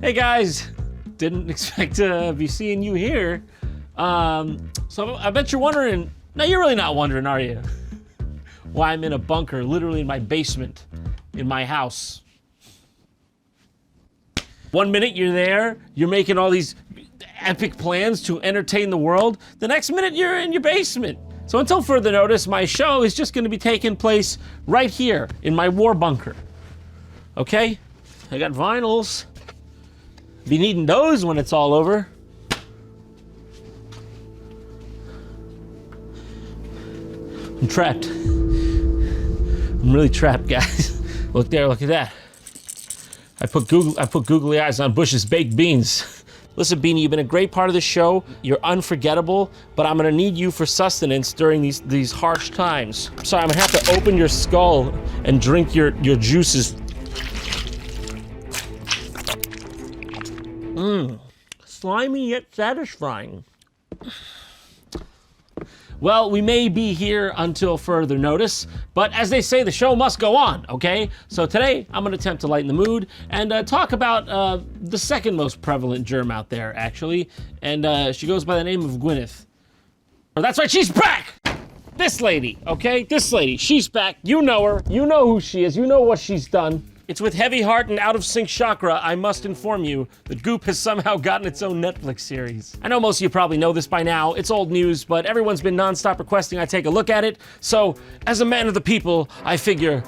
Hey guys, didn't expect to be seeing you here. So I bet you're wondering, no, you're really not wondering, are you? Why I'm in a bunker, literally in my basement, in my house. 1 minute you're there, you're making all these epic plans to entertain the world. The next minute you're in your basement. So until further notice, my show is just gonna be taking place right here in my war bunker. Okay? I got vinyls. Be needing those when it's all over. I'm trapped. I'm really trapped, guys. Look there, look at that. I put googly eyes on Bush's baked beans. Listen, Beanie, you've been a great part of the show. You're unforgettable, but I'm gonna need you for sustenance during these harsh times. Sorry, I'm gonna have to open your skull and drink your juices. Slimy yet satisfying. Well, we may be here until further notice, but as they say, the show must go on, okay? So today, I'm gonna attempt to lighten the mood and talk about the second most prevalent germ out there, actually. And she goes by the name of Gwyneth. Oh, that's right, she's back! This lady, okay? This lady, she's back. You know her, you know who she is, you know what she's done. It's with heavy heart and out of sync chakra, I must inform you that Goop has somehow gotten its own Netflix series. I know most of you probably know this by now, it's old news, but everyone's been nonstop requesting I take a look at it, so as a man of the people, I figure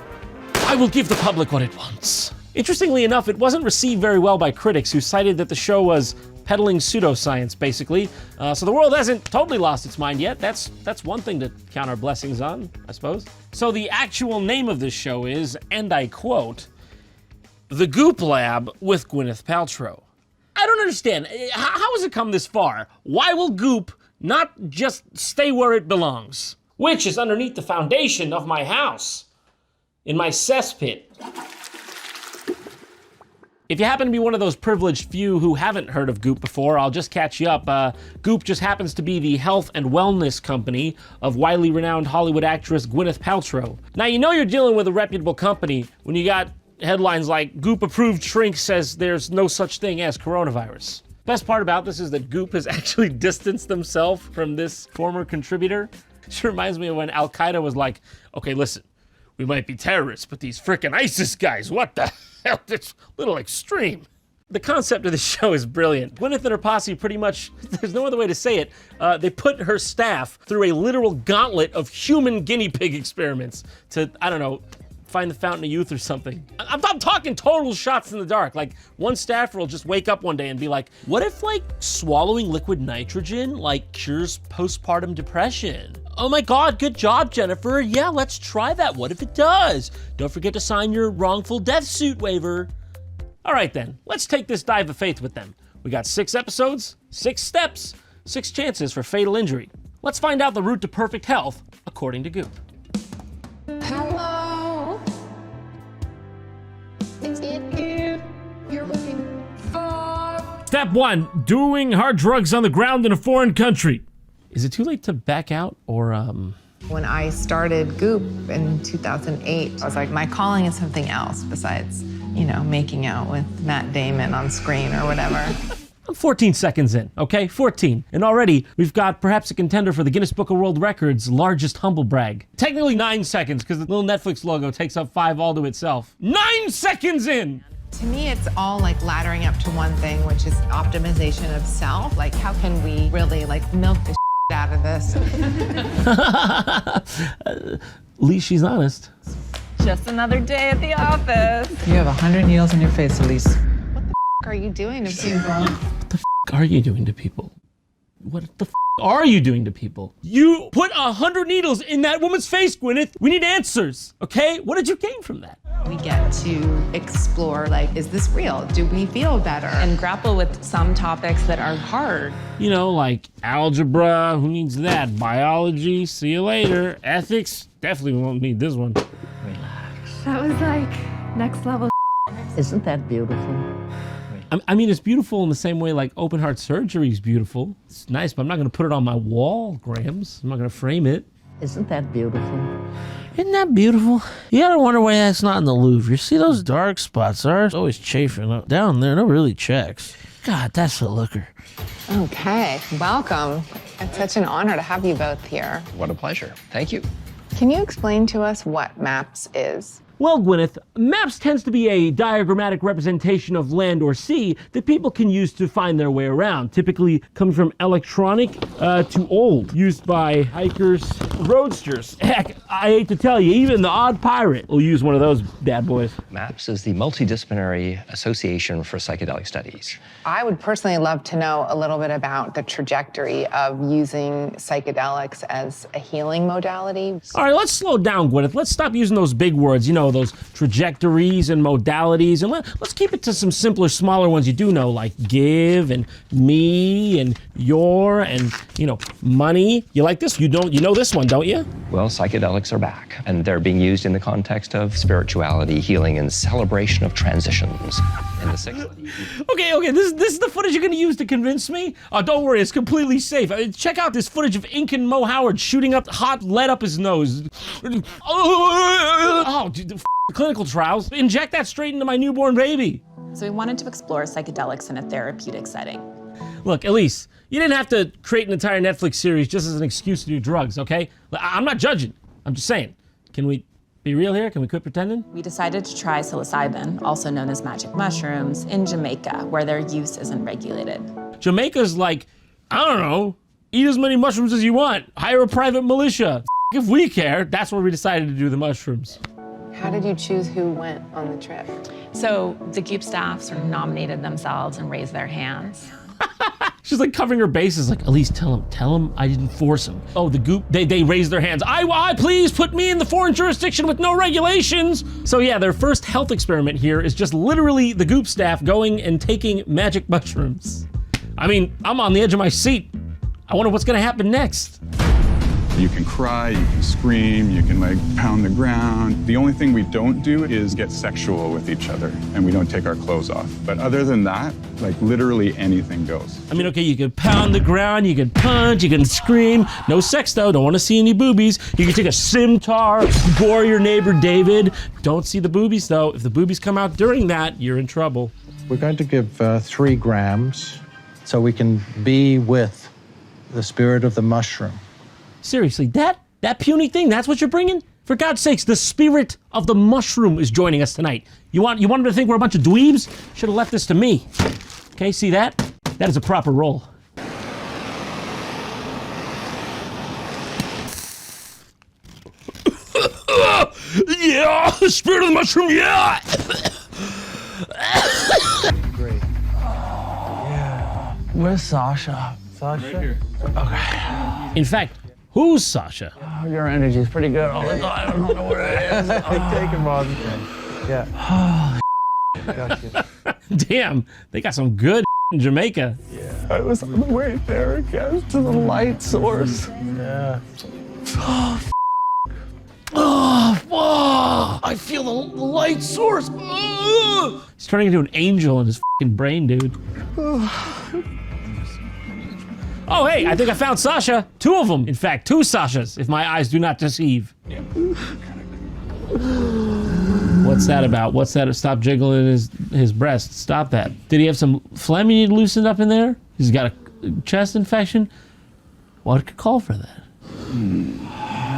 I will give the public what it wants. Interestingly enough, it wasn't received very well by critics who cited that the show was peddling pseudoscience, basically. So the world hasn't totally lost its mind yet. That's one thing to count our blessings on, I suppose. So the actual name of this show is, and I quote, The Goop Lab with Gwyneth Paltrow. I don't understand. How has it come this far? Why will Goop not just stay where it belongs? Which is underneath the foundation of my house, in my cesspit. If you happen to be one of those privileged few who haven't heard of Goop before, I'll just catch you up. Goop just happens to be the health and wellness company of widely renowned Hollywood actress Gwyneth Paltrow. Now, you know you're dealing with a reputable company when you got headlines like, Goop-approved shrink says there's no such thing as coronavirus. Best part about this is that Goop has actually distanced themselves from this former contributor. It reminds me of when Al-Qaeda was like, okay, listen, we might be terrorists, but these frickin' ISIS guys, what the hell? It's a little extreme. The concept of the show is brilliant. Gwyneth and her posse pretty much, there's no other way to say it, they put her staff through a literal gauntlet of human guinea pig experiments to, I don't know, find the fountain of youth or something. I'm talking total shots in the dark. Like, one staffer will just wake up one day and be like, what if, like, swallowing liquid nitrogen, like, cures postpartum depression? Oh my God, good job, Jennifer. Yeah, let's try that. What if it does? Don't forget to sign your wrongful death suit waiver. All right then, let's take this dive of faith with them. We got 6 episodes, 6 steps, 6 chances for fatal injury. Let's find out the route to perfect health, according to Goop. Hello. Is it you you're looking for? Step 1, doing hard drugs on the ground in a foreign country. Is it too late to back out or When I started Goop in 2008, I was like, my calling is something else besides, you know, making out with Matt Damon on screen or whatever. I'm 14 seconds in, okay? 14. And already, we've got perhaps a contender for the Guinness Book of World Records' largest humble brag. Technically 9 seconds, because the little Netflix logo takes up 5 all to itself. 9 seconds in! To me, it's all like laddering up to one thing, which is optimization of self. Like, how can we really like milk the out of this? At least she's honest. Just another day at the office. You have 100 needles in your face, Elise. What the are you doing to people? What the are you doing to people? What the are you doing to people? You put 100 needles in that woman's face, Gwyneth. We need answers, okay? What did you gain from that? We get to explore, like, is this real? Do we feel better? And grapple with some topics that are hard. You know, like algebra, who needs that? Biology, see you later. Ethics, definitely won't need this one. That was like next level. Isn't that beautiful? I mean, it's beautiful in the same way like open heart surgery is beautiful. It's nice, but I'm not gonna put it on my wall, Grams. I'm not gonna frame it. Isn't that beautiful? Isn't that beautiful? You gotta wonder why that's not in the Louvre. You see those dark spots are always chafing up down there. No really checks. God, that's a looker. Okay, welcome. It's such an honor to have you both here. What a pleasure. Thank you. Can you explain to us what MAPS is? Well, Gwyneth, maps tends to be a diagrammatic representation of land or sea that people can use to find their way around, typically coming from electronic to old, used by hikers, roadsters. Heck, I hate to tell you, even the odd pirate will use one of those bad boys. MAPS is the Multidisciplinary Association for Psychedelic Studies. I would personally love to know a little bit about the trajectory of using psychedelics as a healing modality. All right, let's slow down, Gwyneth. Let's stop using those big words, you know, those trajectories and modalities, and let's keep it to some simpler, smaller ones you do know, like give and me and your and, you know, money. You like this? You know this one, don't you? Well, psychedelics are back, and they're being used in the context of spirituality, healing, and celebration of transitions. In the sixth. Okay, this is the footage you're gonna use to convince me? Oh, don't worry, it's completely safe. Check out this footage of Incan Mo Howard shooting up hot lead up his nose. Oh, dude, the clinical trials. Inject that straight into my newborn baby. So we wanted to explore psychedelics in a therapeutic setting. Look, Elise, you didn't have to create an entire Netflix series just as an excuse to do drugs, okay? I'm not judging. I'm just saying. Can we be real here? Can we quit pretending? We decided to try psilocybin, also known as magic mushrooms, in Jamaica, where their use isn't regulated. Jamaica's like, I don't know, eat as many mushrooms as you want. Hire a private militia. If we care, that's where we decided to do the mushrooms. How did you choose who went on the trip? So the Goop staff sort of nominated themselves and raised their hands. She's like covering her bases, like, Elise, tell him I didn't force him. Oh, the Goop, they raised their hands. I please put me in the foreign jurisdiction with no regulations. So yeah, their first health experiment here is just literally the Goop staff going and taking magic mushrooms. I mean, I'm on the edge of my seat. I wonder what's gonna happen next. You can cry, you can scream, you can like pound the ground. The only thing we don't do is get sexual with each other, and we don't take our clothes off. But other than that, like literally anything goes. I mean, okay, you can pound the ground, you can punch, you can scream. No sex though, don't wanna see any boobies. You can take a scimitar, gore your neighbor David. Don't see the boobies though. If the boobies come out during that, you're in trouble. We're going to give 3 grams so we can be with the spirit of the mushroom. Seriously, that puny thing, that's what you're bringing? For God's sakes, the spirit of the mushroom is joining us tonight. You want him to think we're a bunch of dweebs? Should have left this to me. Okay, see that? That is a proper role. Yeah, the spirit of the mushroom, yeah! Great. Yeah. Where's Sasha? Sasha? Right here. Okay. In fact, who's Sasha? Oh, your energy's pretty good all the time. I don't know where it is. Take him on. Yeah. Got you. Damn, they got some good in Jamaica. Yeah. I was on the way there again to the light source. Yeah. Oh, I feel the light source. He's turning into an angel in his fucking brain, dude. Oh, hey, I think I found Sasha. 2 of them, in fact, 2 Sashas, if my eyes do not deceive. What's that about? What's that? Stop jiggling his breast. Stop that. Did he have some phlegm he need loosened up in there? He's got a chest infection? What could call for that?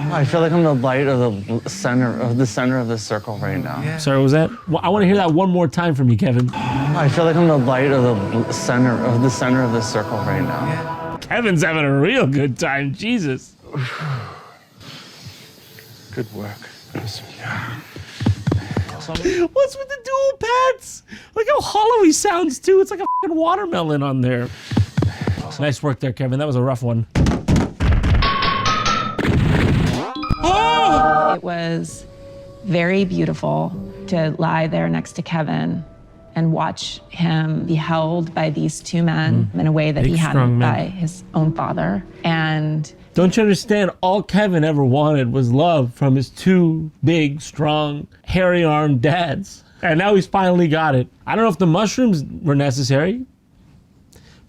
I feel like I'm the light of the center of the circle right now. Yeah. Sorry, what was that? Well, I want to hear that one more time from you, Kevin. I feel like I'm the light of the center of the circle right now. Yeah. Kevin's having a real good time, Jesus. Good work. Yeah. What's with the dual pads? Like how hollow he sounds too. It's like a fucking watermelon on there. Nice work there, Kevin. That was a rough one. It was very beautiful to lie there next to Kevin and watch him be held by these 2 men in a way that he hadn't by his own father. And don't you understand? All Kevin ever wanted was love from his 2 big, strong, hairy-armed dads. And now he's finally got it. I don't know if the mushrooms were necessary,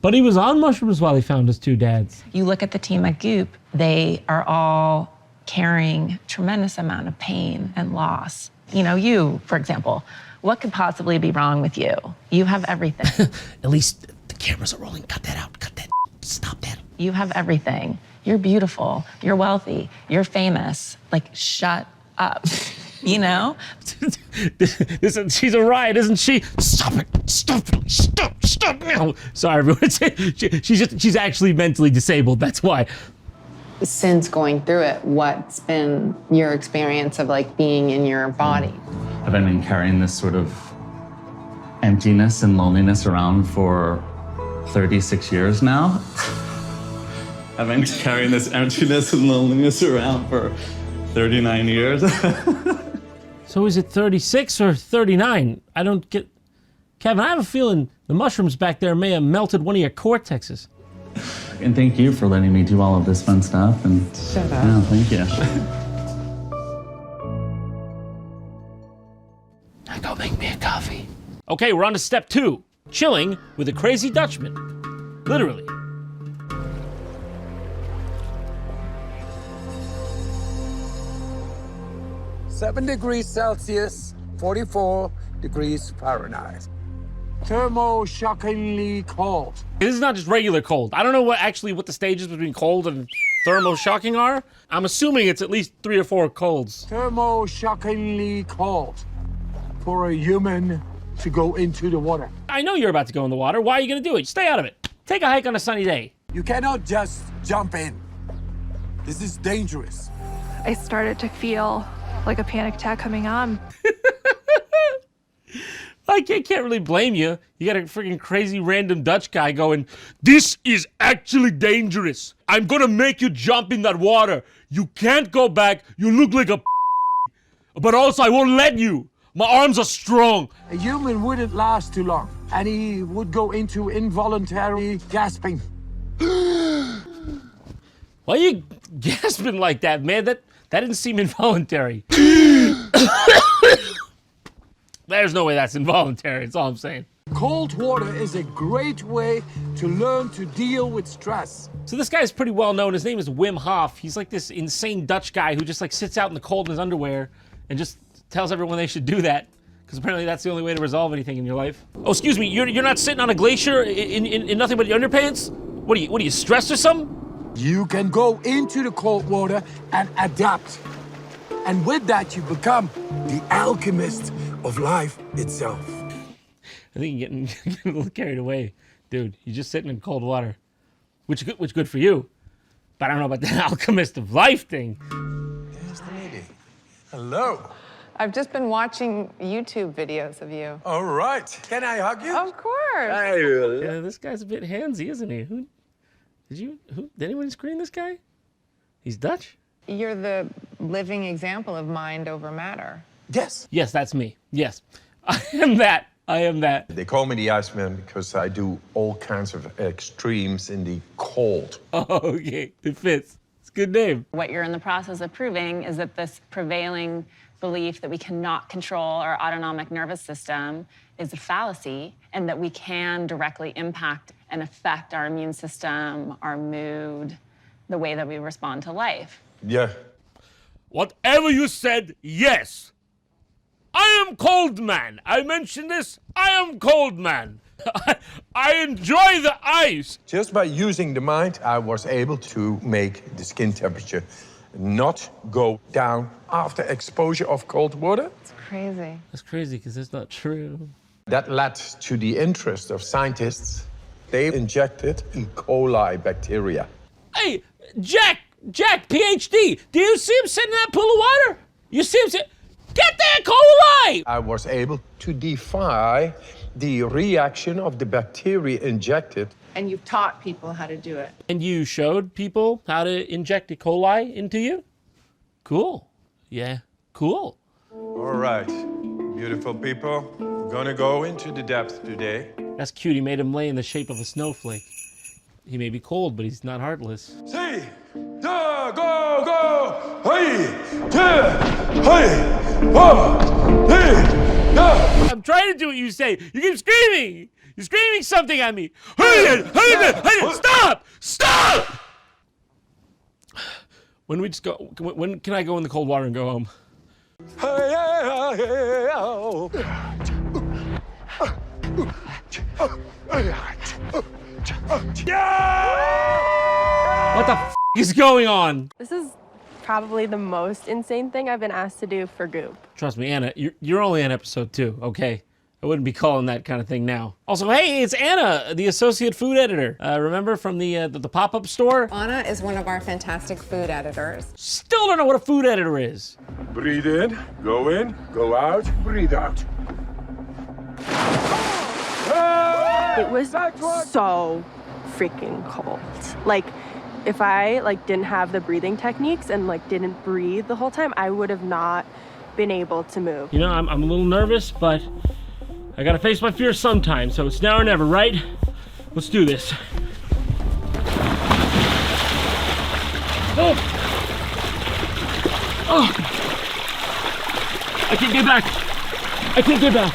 but he was on mushrooms while he found his 2 dads. you look at the team at Goop, they are all carrying tremendous amount of pain and loss. You know, you, for example, what could possibly be wrong with you? You have everything. At least the cameras are rolling. Cut that out. Cut that. Stop that. You have everything. You're beautiful. You're wealthy. You're famous. Like, shut up. You know? She's a riot, isn't she? Stop it! Stop it! Stop now! Sorry, everyone. She's actually mentally disabled. That's why. Since going through it, what's been your experience of like being in your body? I've been carrying this sort of emptiness and loneliness around for 36 years now. I've been carrying this emptiness and loneliness around for 39 years. So is it 36 or 39? I don't get... Kevin, I have a feeling the mushrooms back there may have melted one of your cortexes. And thank you for letting me do all of this fun stuff. And Shut up. yeah, thank you. Now go make me a coffee. Okay, we're on to step 2. Chilling with a crazy Dutchman. Literally. Seven degrees Celsius, 44 degrees Fahrenheit. Thermo-shockingly cold. This is not just regular cold. I don't know what the stages between cold and thermo-shocking are. I'm assuming it's at least 3 or 4 colds. Thermo-shockingly cold for a human to go into the water. I know you're about to go in the water. Why are you gonna do it? Stay out of it. Take a hike on a sunny day. You cannot just jump in. This is dangerous. I started to feel like a panic attack coming on. I can't really blame you. You got a freaking crazy random Dutch guy going, "This is actually dangerous. I'm gonna make you jump in that water. You can't go back. You look like a but also I won't let you. My arms are strong." A human wouldn't last too long, and he would go into involuntary gasping. Why are you gasping like that, man? That didn't seem involuntary. There's no way that's involuntary, that's all I'm saying. Cold water is a great way to learn to deal with stress. So this guy's pretty well known. His name is Wim Hof. He's like this insane Dutch guy who just like sits out in the cold in his underwear and just tells everyone they should do that. Because apparently that's the only way to resolve anything in your life. Oh, excuse me, you're not sitting on a glacier in nothing but your underpants? What are you stressed or something? You can go into the cold water and adapt. And with that, you become the alchemist of life itself. I think you're getting a little carried away. Dude, you're just sitting in cold water. Which good for you. But I don't know about the alchemist of life thing. There's the lady. Hello. I've just been watching YouTube videos of you. All right. Can I hug you? Of course. Yeah, this guy's a bit handsy, isn't he? Did anyone screen this guy? He's Dutch? You're the living example of mind over matter. Yes. Yes, that's me. Yes. I am that. They call me the Iceman because I do all kinds of extremes in the cold. Oh, okay. It fits. It's a good name. What you're in the process of proving is that this prevailing belief that we cannot control our autonomic nervous system is a fallacy, and that we can directly impact and affect our immune system, our mood, the way that we respond to life. Yeah. Whatever you said, yes. I am cold man. I mentioned this. I am cold man. I enjoy the ice. Just by using the mind, I was able to make the skin temperature not go down after exposure of cold water. It's crazy. That's crazy because it's not true. That led to the interest of scientists. They injected E. coli bacteria. Hey, Jack, PhD. Do you see him sitting in that pool of water? You see him sit? Get that coli! I was able to defy the reaction of the bacteria injected. And you've taught people how to do it. And you showed people how to inject E. coli into you? Cool. Yeah, cool. All right, beautiful people. We're gonna go into the depths today. That's cute. He made him lay in the shape of a snowflake. He may be cold, but he's not heartless. See, da, go, go, hey, da, hey, oh, hey, da. I'm trying to do what you say. You keep screaming. You're screaming something at me. Hey, stop! Stop! When we just go, when can I go in the cold water and go home? What the f is going on? This is probably the most insane thing I've been asked to do for Goop. Trust me, Anna, you're only on episode 2, okay? I wouldn't be calling that kind of thing now. Also, hey, it's Anna, the associate food editor. Remember from the pop-up store? Anna is one of our fantastic food editors. Still don't know what a food editor is. Breathe in, go out, breathe out. It was so freaking cold. Like, if I didn't have the breathing techniques and didn't breathe the whole time, I would have not been able to move. You know, I'm a little nervous, but I gotta face my fears sometime, so it's now or never, right? Let's do this. Oh! Oh! I can't get back! I can't get back!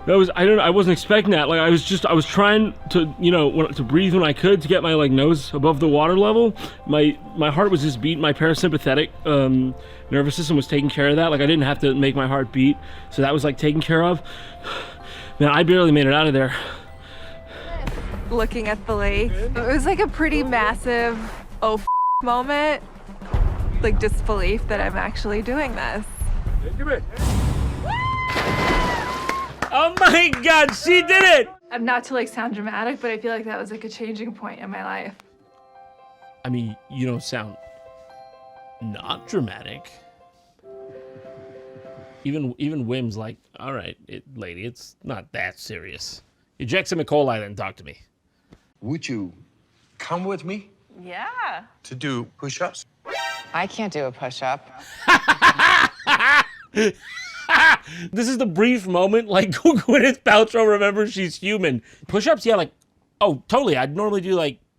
I wasn't expecting that. Like, I was trying to, you know, to breathe when I could to get my nose above the water level. My heart was just beating. My parasympathetic nervous system was taking care of that. Like, I didn't have to make my heart beat, so that was taken care of. Man, I barely made it out of there. Looking at the lake, it was a pretty massive moment. Disbelief that I'm actually doing this. Oh my God, she did it! Not to sound dramatic, but I feel that was a changing point in my life. I mean, you don't sound not dramatic. Even Wim's all right, lady, it's not that serious. Eject some E. coli, then talk to me. Would you come with me Yeah. to do push-ups? I can't do a push-up. This is the brief moment, Gwyneth Paltrow remembers she's human. Push-ups, yeah, oh, totally. I'd normally do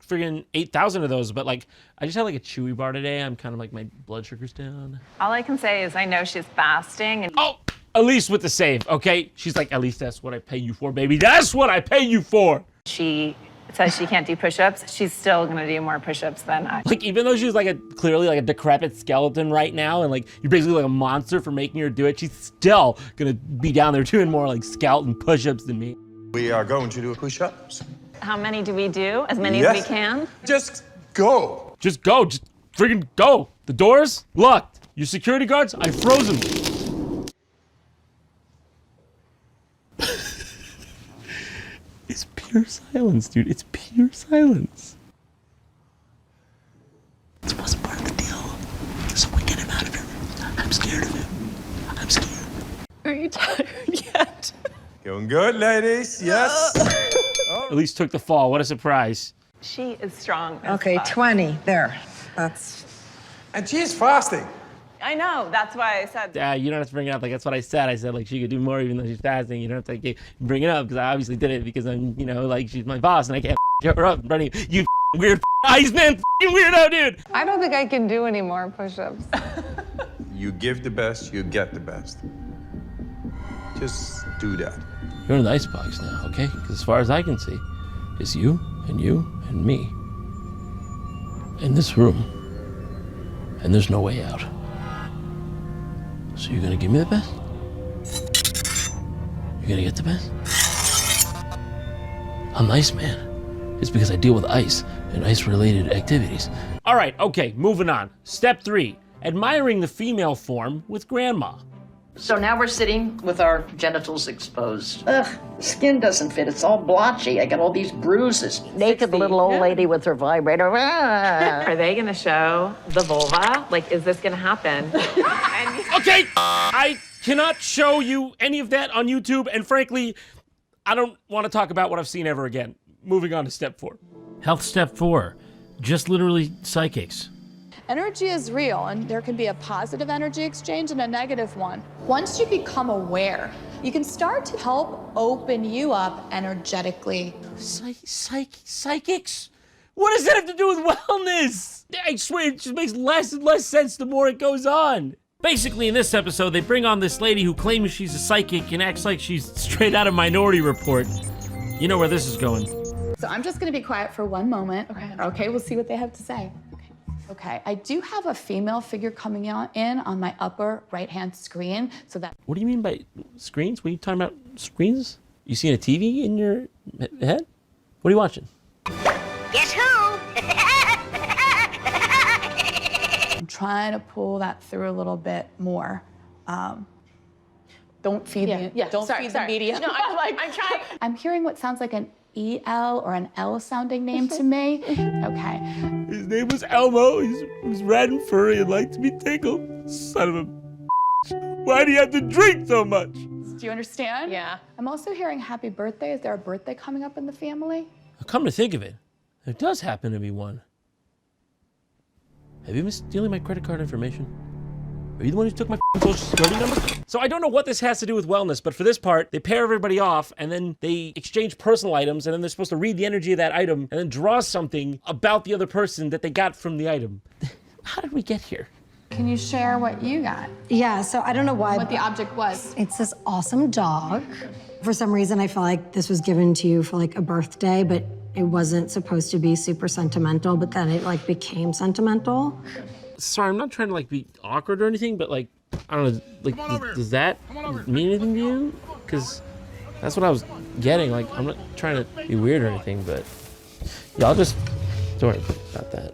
friggin' 8,000 of those, but I just had a Chewy bar today. I'm kind of my blood sugar's down. All I can say is I know she's fasting. And Oh, Elise with the save, okay? She's at least that's what I pay you for, baby. That's what I pay you for. she says she can't do push-ups. She's still gonna do more push-ups than I. Even though she's clearly a decrepit skeleton right now, and you're basically a monster for making her do it, she's still gonna be down there doing more skeleton push-ups than me. We are going to do push-ups. How many do we do? As many Yes. as we can? Just go. Just go, just friggin' go. The doors locked. Your security guards, I froze them. It's pure silence, dude. It's pure silence. This wasn't part of the deal. Someone get him out of here. I'm scared of him. I'm scared. Are you tired yet? Going good, ladies. Yes. At least took the fall. What a surprise. She is strong. as Okay, fuck. 20. There. That's. And she's fasting. I know. That's why I said. You don't have to bring it up. That's what I said. I said she could do more even though she's fasting. You don't have to bring it up because I obviously did it because I'm, she's my boss and I can't her up in front of you. You weird Iceman weirdo, dude. I don't think I can do any more push-ups. You give the best, you get the best. Just do that. You're in the icebox now, okay? Because as far as I can see, it's you and me in this room, and there's no way out. So you're gonna give me the best? You're gonna get the best? I'm Iceman. It's because I deal with ice and ice-related activities. All right, okay, moving on. Step 3, admiring the female form with grandma. So now we're sitting with our genitals exposed. Ugh, skin doesn't fit. It's all blotchy. I got all these bruises. Naked little old lady with her vibrator. Are they gonna show the vulva? Is this gonna happen? Okay, I cannot show you any of that on YouTube, and frankly, I don't want to talk about what I've seen ever again. Moving on to step 4. Health step 4, just literally psychics. Energy is real, and there can be a positive energy exchange and a negative one. Once you become aware, you can start to help open you up energetically. Psychics? What does that have to do with wellness? I swear, it just makes less and less sense the more it goes on. Basically, in this episode, they bring on this lady who claims she's a psychic and acts like she's straight out of Minority Report. You know where this is going. So I'm just gonna be quiet for one moment. Okay, we'll see what they have to say. Okay. Okay, I do have a female figure coming in on my upper right-hand screen, so that... What do you mean by screens? What are you talking about, screens? You seeing a TV in your head? What are you watching? Guess who? I'm trying to pull that through a little bit more. Don't feed the media. No, I'm trying. I'm hearing what sounds like an EL or an L sounding name to me. Okay. His name was Elmo. He was red and furry and liked to be tickled. Son of a Why do you have to drink so much? Do you understand? Yeah. I'm also hearing happy birthday. Is there a birthday coming up in the family? Come to think of it, there does happen to be one. Have you been stealing my credit card information? Are you the one who took my social security number? So I don't know what this has to do with wellness, but for this part, they pair everybody off and then they exchange personal items and then they're supposed to read the energy of that item and then draw something about the other person that they got from the item. How did we get here? Can you share what you got? Yeah, so I don't know why. What the object was? It's this awesome dog. For some reason, I felt like this was given to you for like a birthday, but it wasn't supposed to be super sentimental, but then it like became sentimental. Sorry, I'm not trying to like be awkward or anything, but like, I don't know, like, does that mean anything to you? Because that's what I was getting. Like, I'm not trying to be weird or anything, but y'all just don't worry about that.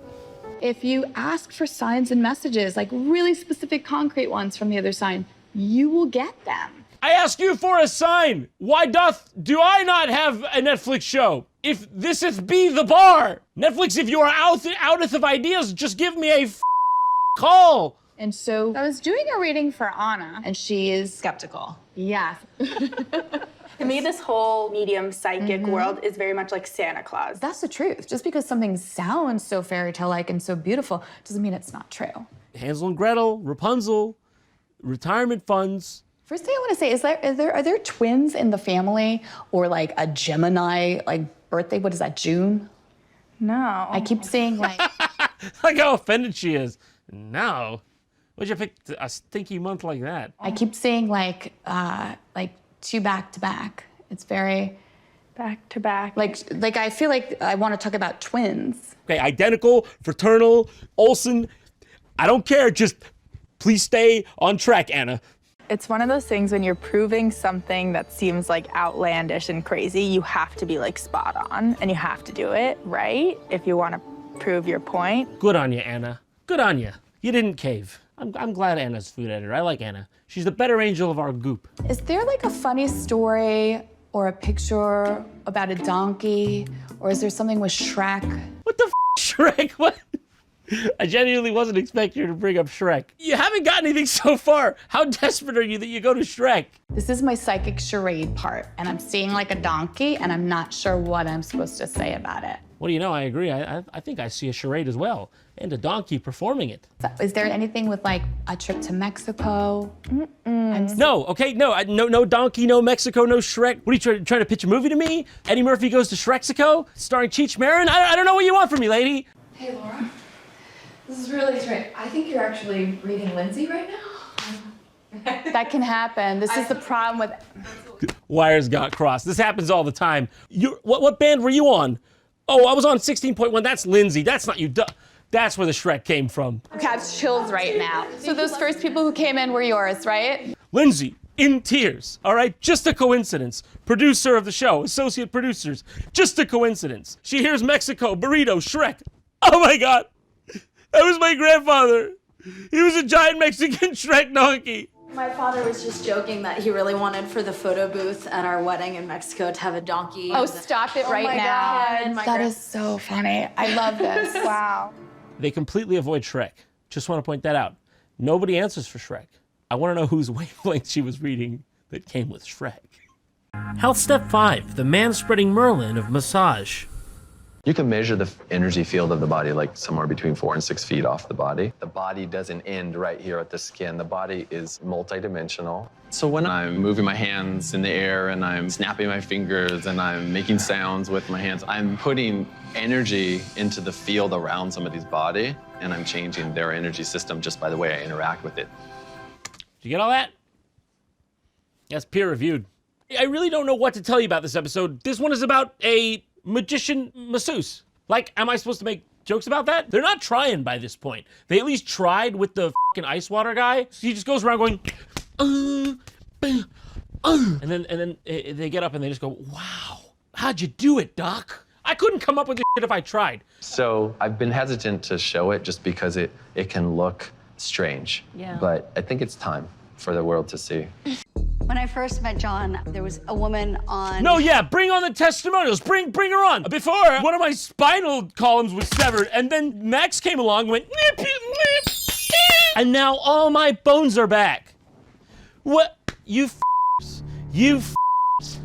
If you ask for signs and messages, like really specific concrete ones from the other sign, you will get them. I ask you for a sign. Why do I not have a Netflix show? If this'th be the bar. Netflix, if you are outeth of ideas, just give me a call. And so I was doing a reading for Anna, and she is Skeptical. Yeah. To me, this whole medium psychic world is very much like Santa Claus. That's the truth. Just because something sounds so fairy tale-like and so beautiful doesn't mean it's not true. Hansel and Gretel, Rapunzel, retirement funds. First thing I want to say is, are there twins in the family, or like a Gemini like birthday? What is that, June? No. I keep seeing like. Like how offended she is. No. Why'd you pick a stinky month like that? I keep seeing like two back to back. It's very back to back. Like I feel like I want to talk about twins. Okay, identical, fraternal, Olsen. I don't care. Just please stay on track, Anna. It's one of those things when you're proving something that seems like outlandish and crazy, you have to be like spot on and you have to do it right if you want to prove your point. Good on you, Anna. Good on you. You didn't cave. I'm glad Anna's food editor. I like Anna. She's the better angel of our goop. Is there like a funny story or a picture about a donkey, or is there something with Shrek? What the Shrek? What? I genuinely wasn't expecting you to bring up Shrek. You haven't got anything so far. How desperate are you that you go to Shrek? This is my psychic charade part, and I'm seeing like a donkey, and I'm not sure what I'm supposed to say about it. What do you know? I agree. I think I see a charade as well, and a donkky performing it. Is there anything with like a trip to Mexico? No, okay, no donkey, no Mexico, no Shrek. What are you trying to pitch a movie to me? Eddie Murphy Goes to Shrexico, starring Cheech Marin? I don't know what you want from me, lady. Hey, Laura. This is really strange. I think you're actually reading Lindsay right now. That can happen. This is the problem with... Wires got crossed. This happens all the time. What band were you on? Oh, I was on 16.1. That's Lindsay. That's not you. That's where the Shrek came from. Okay, I have chills right now. So those first people who came in were yours, right? Lindsay, in tears, all right? Just a coincidence. Producer of the show, associate producers. Just a coincidence. She hears Mexico, burrito, Shrek. Oh my God. That was my grandfather. He was a giant Mexican Shrek donkey. My father was just joking that he really wanted for the photo booth at our wedding in Mexico to have a donkey. Oh, stop it right now. That is so funny. I love this. Wow. They completely avoid Shrek. Just want to point that out. Nobody answers for Shrek. I want to know whose wavelength she was reading that came with Shrek. Health Step 5, the man-spreading Merlin of massage. You can measure the energy field of the body like somewhere between 4 and 6 feet off the body. The body doesn't end right here at the skin. The body is multidimensional. So when I'm moving my hands in the air and I'm snapping my fingers and I'm making sounds with my hands, I'm putting energy into the field around somebody's body, and I'm changing their energy system just by the way I interact with it. Did you get all that? That's peer-reviewed. I really don't know what to tell you about this episode. This one is about a magician masseuse. Like, am I supposed to make jokes about that? They're not trying by this point. They at least tried with the fucking ice water guy. So he just goes around going, and then they get up and they just go, wow, how'd you do it, Doc? I couldn't come up with this shit if I tried. So I've been hesitant to show it just because it can look strange. Yeah. But I think it's time for the world to see. When I first met John, there was a woman on... No, yeah, bring on the testimonials. Bring her on. Before, one of my spinal columns was severed, and then Max came along and went, nip, nip, and now all my bones are back. What? You f***s. You f***s.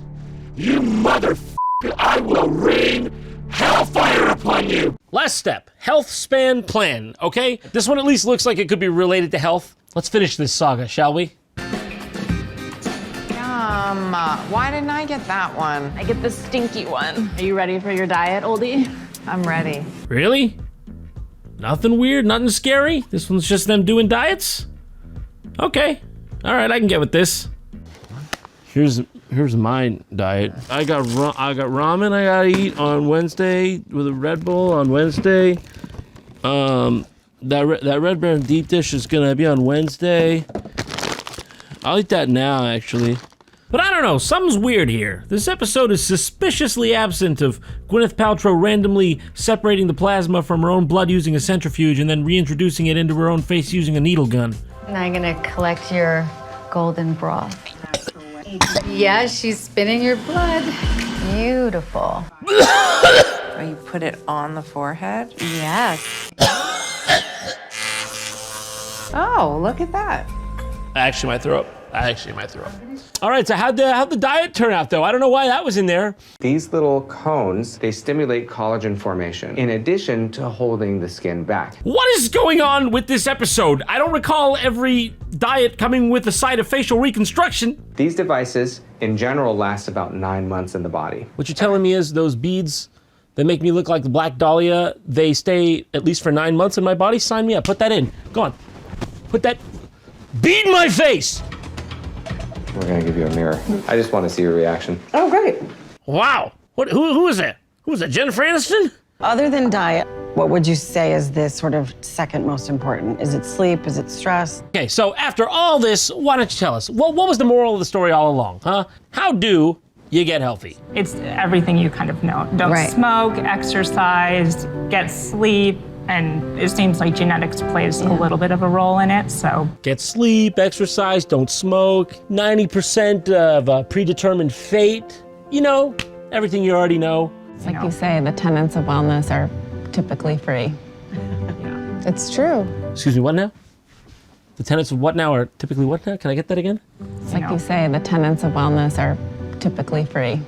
You motherfucker. I will rain hellfire upon you. Last step, health span plan, okay? This one at least looks like it could be related to health. Let's finish this saga, shall we? Why didn't I get that one? I get the stinky one. Are you ready for your diet, oldie? I'm ready. Really? Nothing weird, nothing scary? This one's just them doing diets? Okay, all right, I can get with this. Here's my diet. I got ramen I gotta eat on Wednesday with a Red Bull on Wednesday. That Red Baron deep dish is gonna be on Wednesday. I'll eat that now, actually. But I don't know, something's weird here. This episode is suspiciously absent of Gwyneth Paltrow randomly separating the plasma from her own blood using a centrifuge and then reintroducing it into her own face using a needle gun. Now I'm gonna collect your golden broth. Yeah, she's spinning your blood. Beautiful. Oh, you put it on the forehead? Yes. Oh, look at that. I actually might throw up. All right, so how'd the diet turn out, though? I don't know why that was in there. These little cones, they stimulate collagen formation, in addition to holding the skin back. What is going on with this episode? I don't recall every diet coming with a side of facial reconstruction. These devices, in general, last about 9 months in the body. What you're telling me is those beads that make me look like the Black Dahlia, they stay at least for 9 months in my body? Sign me up. Put that in. Go on. Put that bead in my face. We're gonna give you a mirror. I just want to see your reaction. Oh, great. Wow. Who is that? Who is that, Jennifer Aniston? Other than diet, what would you say is the sort of second most important? Is it sleep? Is it stress? Okay, so after all this, why don't you tell us? What was the moral of the story all along, huh? How do you get healthy? It's everything you kind of know. Don't smoke, exercise, get sleep, and it seems like genetics plays a little bit of a role in it, so. Get sleep, exercise, don't smoke, 90% of a predetermined fate. You know, everything you already know. It's like you say, the tenets of wellness are typically free. It's true. Excuse me, what now? The tenets of what now are typically what now? Can I get that again? It's like you say, the tenets of wellness are typically free.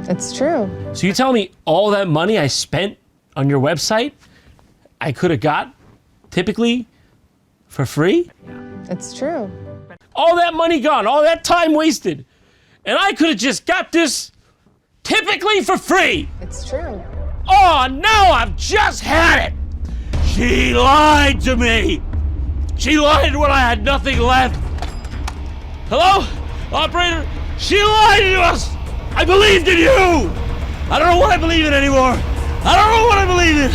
It's true. So you tell me all that money I spent on your website, I could have got typically for free? It's true. All that money gone, all that time wasted, and I could have just got this typically for free. It's true. Oh, now I've just had it. She lied to me. She lied when I had nothing left. Hello? Operator? She lied to us. I believed in you. I don't know what I believe in anymore. I don't know what I believe in.